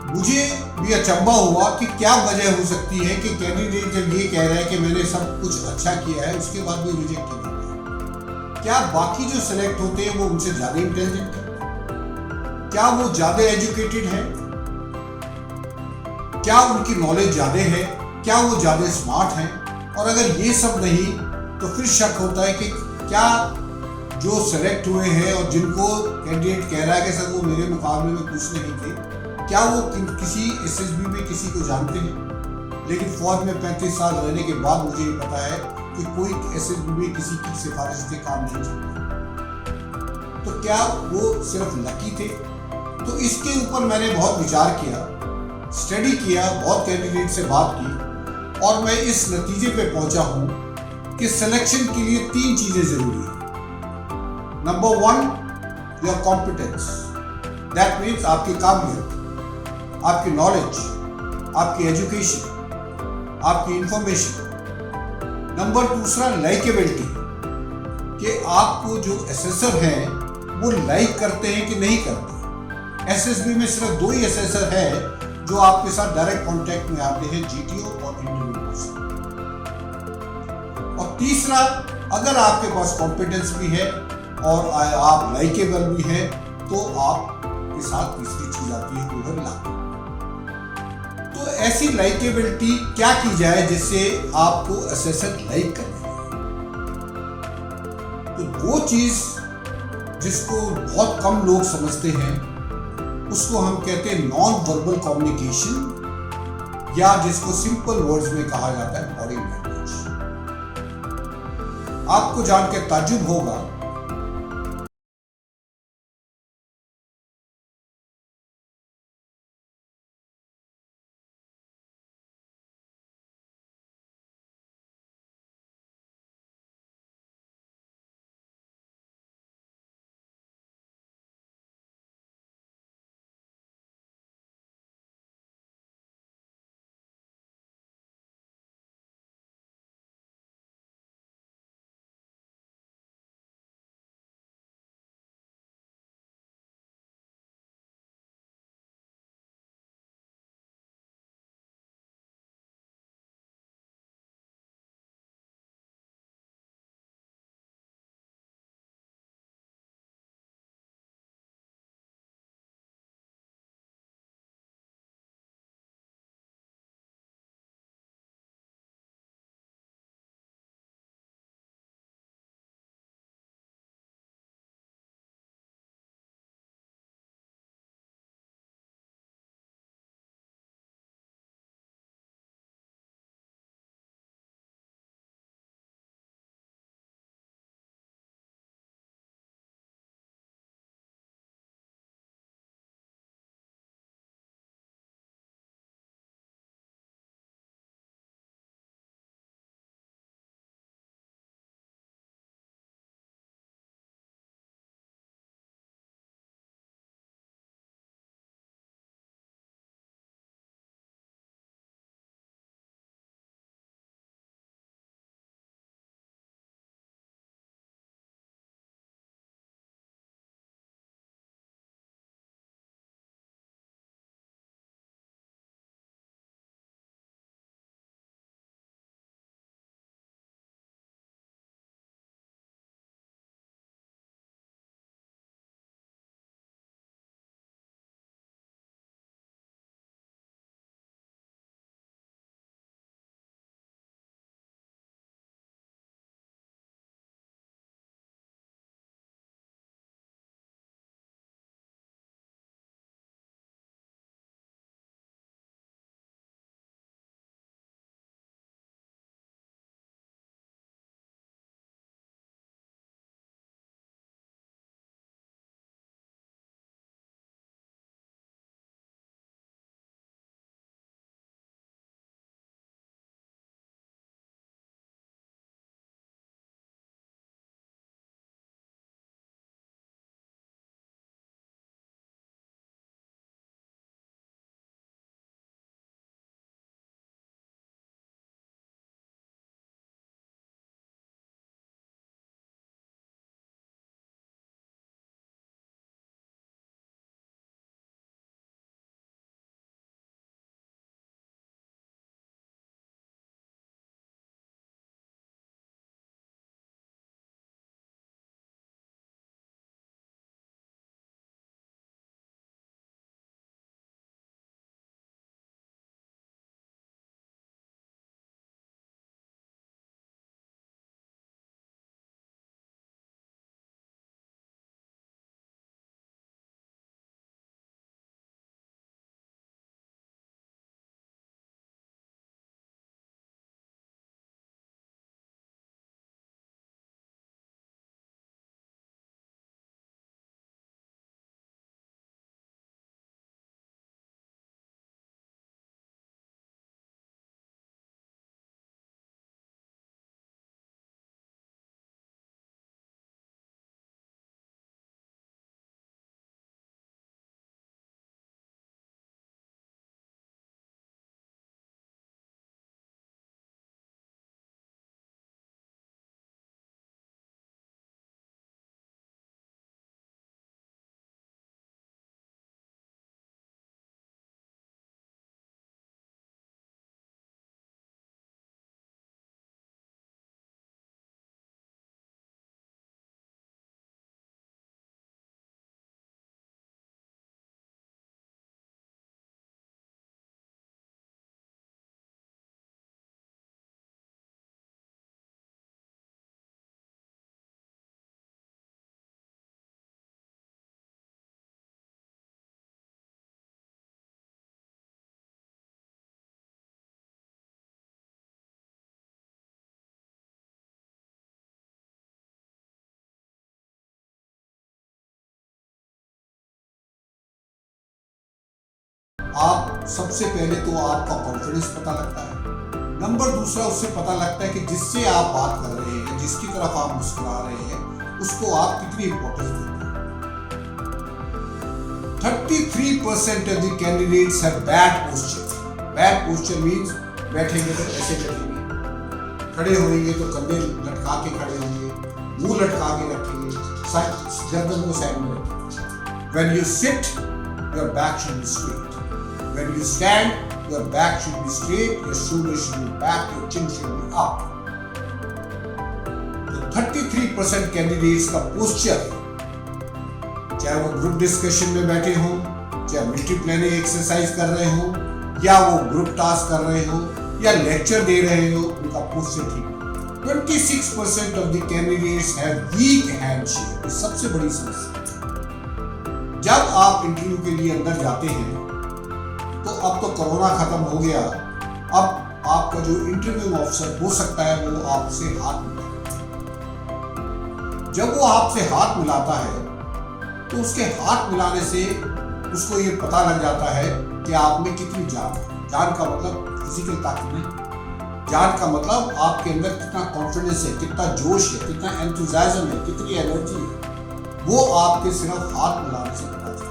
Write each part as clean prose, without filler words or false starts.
मुझे भी अचंभा हुआ कि क्या वजह हो सकती है कि कैंडिडेट जब ये कह रहा है कि मैंने सब कुछ अच्छा किया है, उसके बाद भी रिजेक्ट क्यों होता है। क्या बाकी जो सेलेक्ट होते हैं वो उनसे ज्यादा इंटेलिजेंट है? क्या वो ज्यादा एजुकेटेड है? क्या उनकी नॉलेज ज्यादा है? क्या वो ज्यादा स्मार्ट है? और अगर ये सब नहीं तो फिर शक होता है कि क्या जो सेलेक्ट हुए हैं और जिनको कैंडिडेट कह रहा है कि सर वो मेरे मुकाबले में कुछ नहीं थे, क्या वो किसी एसएसबी में किसी को जानते हैं? लेकिन फौज में 35 साल रहने के बाद मुझे ये पता है कि कोई एसएसबी में किसी की सिफारिश से काम नहीं चलता। तो क्या वो सिर्फ लकी थे? तो इसके ऊपर मैंने बहुत विचार किया, स्टडी किया, बहुत कैंडिडेट से बात की और मैं इस नतीजे पे पहुंचा हूं कि सिलेक्शन के लिए 3 चीजें जरूरी है। Number 1, your competence, that means आपकी काबिलियत, आपकी नॉलेज, आपकी एजुकेशन, आपकी इंफॉर्मेशन। नंबर 2 लाइकेबिलिटी, कि आपको जो असेसर हैं वो लाइक करते हैं कि नहीं करते। एसएसबी में सिर्फ 2 ही असेसर है जो आपके साथ डायरेक्ट कांटेक्ट में आते हैं, जीटीओ और इंटरव्यू। और तीसरा, अगर आपके पास कॉम्पिटेंस भी है और आप लाइकेबल भी हैं तो आपके साथ तीसरी चीज आती है ओवरलैप। तो ऐसी लाइकेबिलिटी क्या की जाए जिससे आपको असेसर लाइक कर दे? तो वो चीज जिसको बहुत कम लोग समझते हैं उसको हम कहते हैं नॉन वर्बल कम्युनिकेशन, या जिसको सिंपल वर्ड्स में कहा जाता है बॉडी लैंग्वेज। आपको जान के ताज्जुब होगा आप सबसे पहले तो आपका कॉन्फिडेंस पता लगता है। नंबर दूसरा, उससे पता लगता है कि जिससे आप बात कर रहे हैं, जिसकी तरफ आप मुस्कुरा रहे हैं, उसको आप कितनी इंपॉर्टेंस देते हैं। 33% of the candidates have bad posture. Bad posture means बैठेंगे तो ऐसे बैठेंगे, खड़े होंगे तो कंधे लटका के खड़े होंगे, मुंह लटका के रखेंगे, गर्दन को साइड में रखेंगे। When you sit, your back should be straight. When you stand, your back should be straight, your shoulders should be back, your chin should be up. तो 33% कैंडिडेट्स का पोस्चर, चाहे वो ग्रुप डिस्कशन में बैठे हों, चाहे मिलिट्री प्लानिंग एक्सरसाइज कर रहे हो, या वो ग्रुप टास्क कर रहे हो, या लेक्चर दे रहे हो, उनका पोस्चर ठीक है। 26% of the candidates have week handshake. ये सबसे बड़ी समस्या। जब आप इंटरव्यू के लिए अंदर जाते हैं, तो अब तो कोरोना खत्म हो गया, अब आपका जो इंटरव्यू ऑफिसर हो सकता है वो आपसे हाथ मिलाए। जब वो आपसे हाथ मिलाता है तो उसके हाथ मिलाने से उसको ये पता लग जाता है कि आप में कितनी जान है। जान का मतलब फिजिकल ताकत नहीं, जान का मतलब आपके अंदर कितना कॉन्फिडेंस है, कितना जोश है, कितना एंथुसियाज्म है, कितनी एनर्जी है। वो आपके सिर्फ हाथ मिलाने से पता चलता है।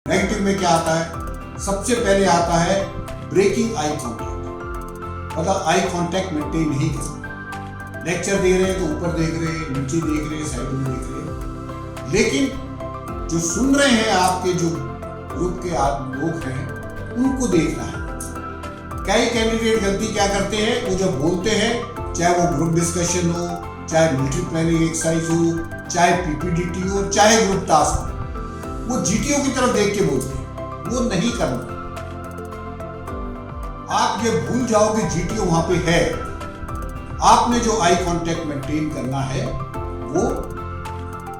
नेगेटिव में क्या आता है? सबसे पहले आता है ब्रेकिंग आई कॉन्टैक्ट, मतलब आई कॉन्टैक्ट मेंटेन नहीं करना। लेक्चर दे रहे हैं तो ऊपर देख रहे हैं, नीचे देख रहे हैं, साइड में देख रहे हैं, लेकिन जो सुन रहे हैं आपके जो ग्रुप के लोग हैं उनको देखना है। कई कैंडिडेट गलती क्या करते हैं, वो जब बोलते हैं, चाहे वो ग्रुप डिस्कशन हो, चाहे मिलिट्री प्लानिंग एक्सरसाइज हो, चाहे पीपीडीटी हो, चाहे ग्रुप टास्क हो, वो जीटीओ की तरफ देख के बोलते हैं। वो नहीं करना। आप ये भूल जाओ कि जीटीओ वहां पे है। आपने जो आई कांटेक्ट मेंटेन करना है वो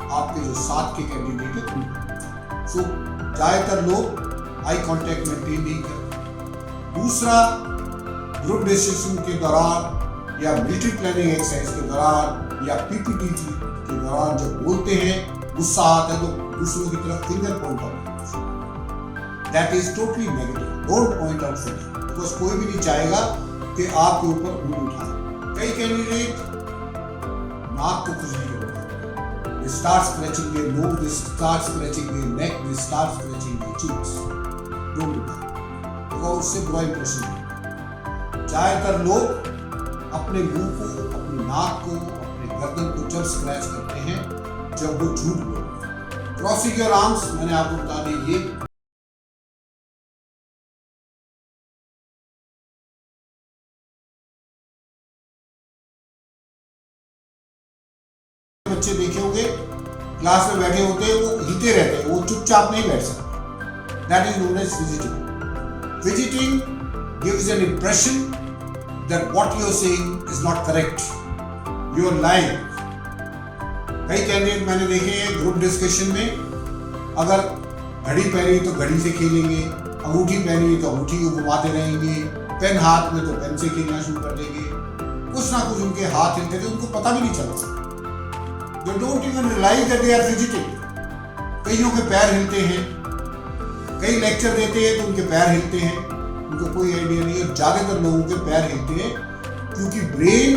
आपके जो साथ के कैंडिडेट है उनको। सो ज्यादातर लोग आई कांटेक्ट मेंटेन नहीं करते। दूसरा, ग्रुप डिस्कशन के दौरान या मिलिट्री प्लानिंग एक्सरसाइज के दौरान या पीपीटी के दौरान जब बोलते हैं, गुस्सा आता है तो दूसरों की तरफ फिंगर पॉइंट आउट करते हैं। That is totally negative. Don't point out finger, because कोई भी नहीं चाहेगा कि आपके ऊपर उंगली उठाए। कई कैंडिडेट नाक को खुजली करते हैं, they start scratching their nose, they start scratching their neck, they start scratching their cheeks. Don't do that, because उससे बुरा इंप्रेशन है। ज्यादातर लोग अपने मुंह को, अपनी नाक को, अपने गर्दन को जब स्क्रैच करते हैं जब वो झूठ बोलते हैं। क्रॉसिंग योर आर्म्स, मैंने आपको बता दी, ये बच्चे देखे होंगे क्लास में बैठे होते हैं, वो हिलते रहते हैं, वो चुपचाप नहीं बैठ सकते। That is known as fidgeting. Fidgeting gives an impression that what you are saying is not correct, you are lying. कई कैंडिडेट मैंने देखे हैं ग्रुप डिस्कशन में, अगर घड़ी पहनी तो घड़ी से खेलेंगे, अंगूठी पहनी तो अंगूठी को घुमाते रहेंगे, पेन हाथ में तो पेन से खेलना शुरू कर देंगे। कुछ ना कुछ उनके हाथ हिलते थे, उनको पता भी नहीं चलता। They don't even realize that they are fidgeting. कईयों के पैर हिलते हैं, कई लेक्चर देते हैं तो उनके पैर हिलते हैं, उनको कोई आइडिया नहीं है। ज्यादातर लोगों के पैर हिलते हैं क्योंकि ब्रेन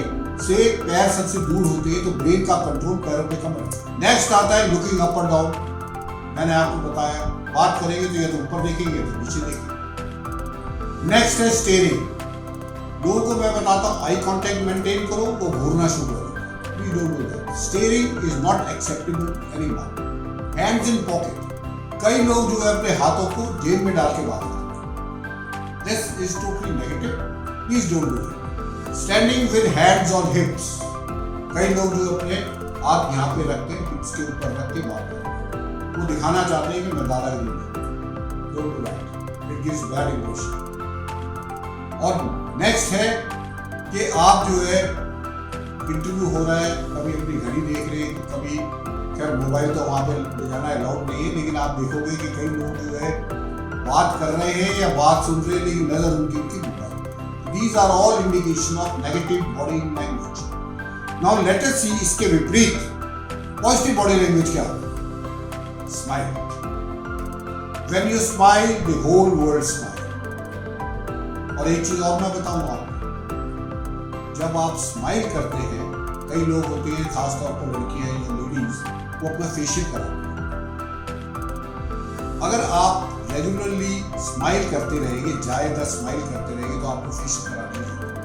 से पैर सबसे दूर होते हैं, तो ब्रेन का कंट्रोल पैरों पे कम रहता है। नेक्स्ट आता है लुकिंग अप और डाउन। मैंने आपको बताया, बात करेंगे तो या तो ऊपर देखेंगे या तो नीचे देखेंगे। नेक्स्ट है स्टेयरिंग। लोगों को मैं बताता हूँ आई कांटेक्ट मेंटेन करो, वो घूरना शुरू करो। Please don't do that. Staring is not acceptable anymore. Hands in pocket. कई लोग जो है अपने हाथों को जेब में डाल के बात करते हैं। This is totally negative. Please don't do it. Standing with hands on hips. कई लोग जो अपने हाथ यहाँ पे रखते हैं, hips के ऊपर रख के बात करते हैं, वो दिखाना चाहते हैं कि मैं दादागिरी में। Don't do that. It gives bad impression. और next है कि आप जो है इंटरव्यू हो रहा है, कभी अपनी घड़ी देख रहे हैं, तो कभी खैर मोबाइल तो वहाँ पे ले जाना अलाउड नहीं है, लेकिन आप देखोगे कि कई लोग जो है बात कर रहे हैं या बात सुन रहे हैं लेकिन नजर उनकी mobile. These are all indication of negative body language. Now let us see इसके विपरीत पॉजिटिव बॉडी लैंग्वेज क्या होता है। Smile. When you smile the whole world smile. और एक चीज और मैं बताऊंगा आपको, जब आप स्माइल करते हैं, कई लोग होते हैं खासतौर पर लड़कियां या लेडीज, वो अपना फेशियल कराते हैं। अगर आप रेगुलरली स्माइल करते रहेंगे, ज्यादा स्माइल करते रहेंगे, तो आपको फेशियल कराने की जरूरत है,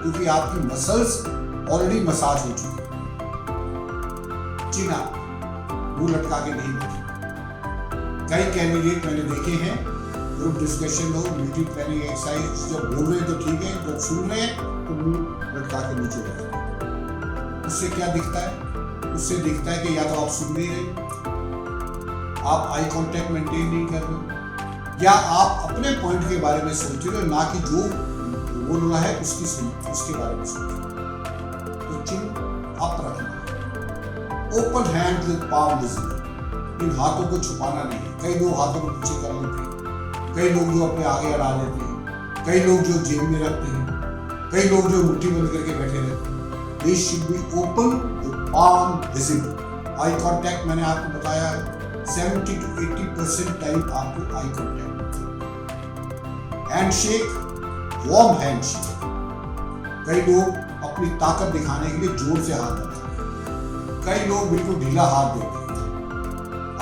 क्योंकि आपकी मसल्स ऑलरेडी मसाज हो चुकी है। चिन आप मुंह लटका के नहीं बैठे। कई कैंडिडेट मैंने देखे हैं, ग्रुप डिस्कशन हो, मिलिट्री प्लानिंग एक्सरसाइज, जब बोल रहे हैं तो ठीक है, जब सुन रहे हैं तो मुंह लटका के नीचे बैठते हैं। उससे क्या दिखता है? उससे दिखता है कि या तो आप सुन नहीं रहे, आप आई कांटेक्ट मेंटेन नहीं कर रहे, या आप अपने पॉइंट के बारे में सोच रहे हो, ना कि जो बोल रहा है उसके बारे में सोच रहे हो। तो चिन अप रखना। Open hand with palm visible. इन हाथों को छुपाना नहीं है। कई लोग हाथों को पीछे कर लेते हैं, कई लोग जो अपने आगे अड़ा लेते हैं, कई लोग जो जेब में रखते हैं, कई लोग जो मुट्ठी बंद करके बैठे रहते हैं। This should be open with palm visible. Eye contact मैंने आपको बताया 70 to 80% टाइम आपको eye contact. Handshake, warm handshake. कई लोग अपनी ताकत दिखाने के लिए जोर से हाथ देते हैं, कई लोग बिल्कुल ढीला हाथ देते हैं।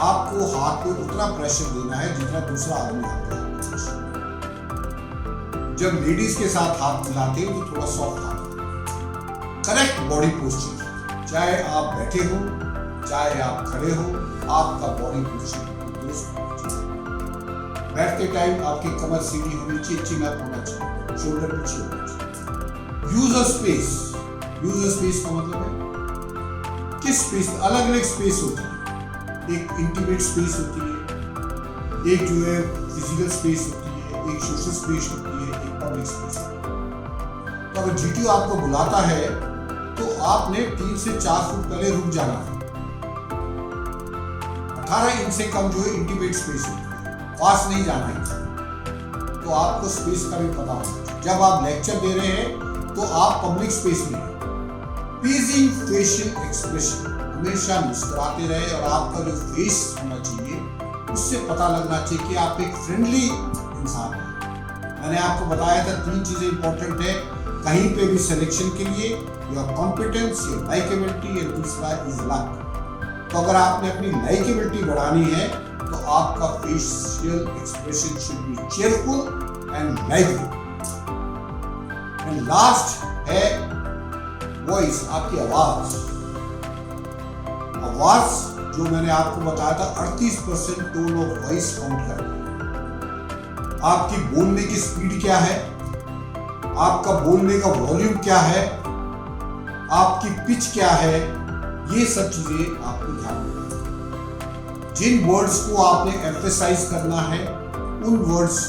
आपको हाथ को उतना प्रेशर देना है जितना दूसरा आदमी हाथ देता है। जब लेडीज के साथ हाथ मिलाते हैं तो थोड़ा सॉफ्ट हाथ। करेक्ट बॉडी पोस्चर, चाहे आप बैठे हो चाहे आप खड़े हो, आपका बॉडी पोस्चर दुरुस्त होना चाहिए। बैठते टाइम आपकी कमर सीधी होनी चाहिए, चिन अप होना चाहिए, शोल्डर पीछे होना चाहिए। Use a space. Use a space का मतलब है किस स्पेस, अलग अलग स्पेस होती है। एक इंटीमेट स्पेस होती है, एक जो है फिजिकल स्पेस होती है, एक सोशल स्पेस होती है, एक पब्लिक स्पेस होती है। तो अगर जीटीओ आपको बुलाता है तो आपने 3 से 4 फुट पहले रुक जाना है। 18 इंच से कम जो है इंटीमेट स्पेस होती है, पास नहीं जाना है। तो आपको स्पेस का भी पता होना चाहिए। जब आप लेक्चर दे रहे हैं तो आप पब्लिक स्पेस में हैं। प्लीजिंग फेशियल एक्सप्रेशन, हमेशा मुस्कुराते रहे और आपका जो फेस होना चाहिए उससे पता लगना चाहिए कि आप एक फ्रेंडली इंसान हैं। मैंने आपको बताया था 3 चीजें इंपॉर्टेंट है कहीं पे भी सिलेक्शन के लिए, your competence, your likeability and तीसरा इज लक। तो अगर आपने अपनी लाइकेबिलिटी बढ़ानी है तो आपका facial expression should be cheerful and lively. And last है वॉइस, आपकी आवाज। आवाज जो मैंने आपको बताया था 38% टोन ऑफ वॉइस काउंट करता है। आपकी बोलने की स्पीड क्या है, आपका बोलने का वॉल्यूम क्या है, आपकी पिच क्या है, ये सब चीजें आपको ध्यान रखना है। जिन वर्ड्स को आपने एम्फेसाइज करना है उन वर्ड्स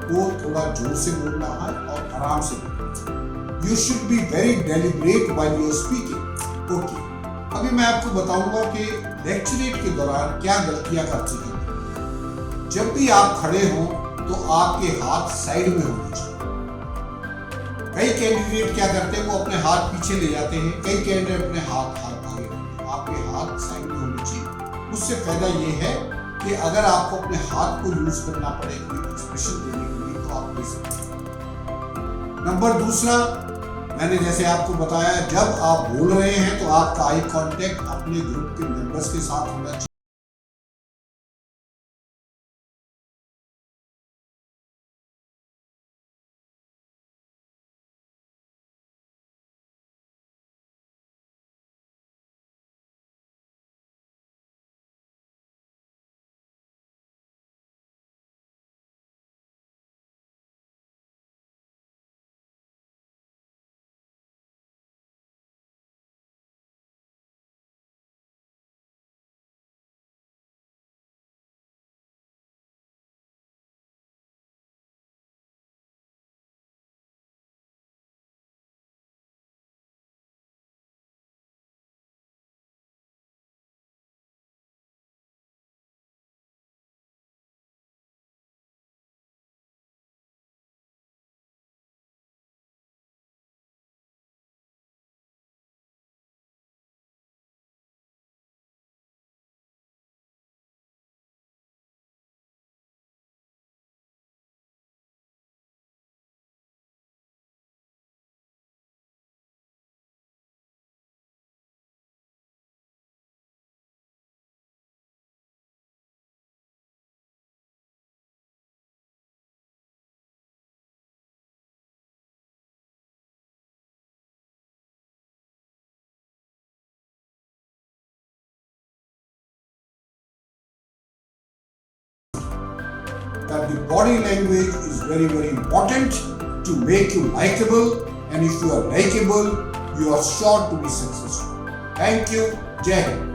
को थोड़ा जोर से बोलना है और आराम से बोलना है। You should be very deliberate while you are speaking. Okay, अभी मैं आपको बताऊंगा कि लेक्चरेट के दौरान क्या गलतियां कर चुके हैं। जब भी आप खड़े हो तो आपके हाथ साइड में होने चाहिए। कई कैंडिडेट क्या करते हैं, वो अपने हाथ पीछे ले जाते हैं, कई कैंडिडेट अपने हाथ आगे रखते हैं। आपके हाथ साइड में होने चाहिए। उससे फायदा ये है कि अगर आपको अपने हाथ को यूज करना पड़े कोई एक्सप्रेशन देने के लिए तो आप दे सकते हैं। नंबर दूसरा, मैंने जैसे आपको बताया, जब आप बोल रहे हैं तो आपका आई कांटेक्ट अपने ग्रुप के मेंबर्स के साथ होना चाहिए। That the body language is very, very important to make you likable, and if you are likable, you are sure to be successful. Thank you. Jai Hind.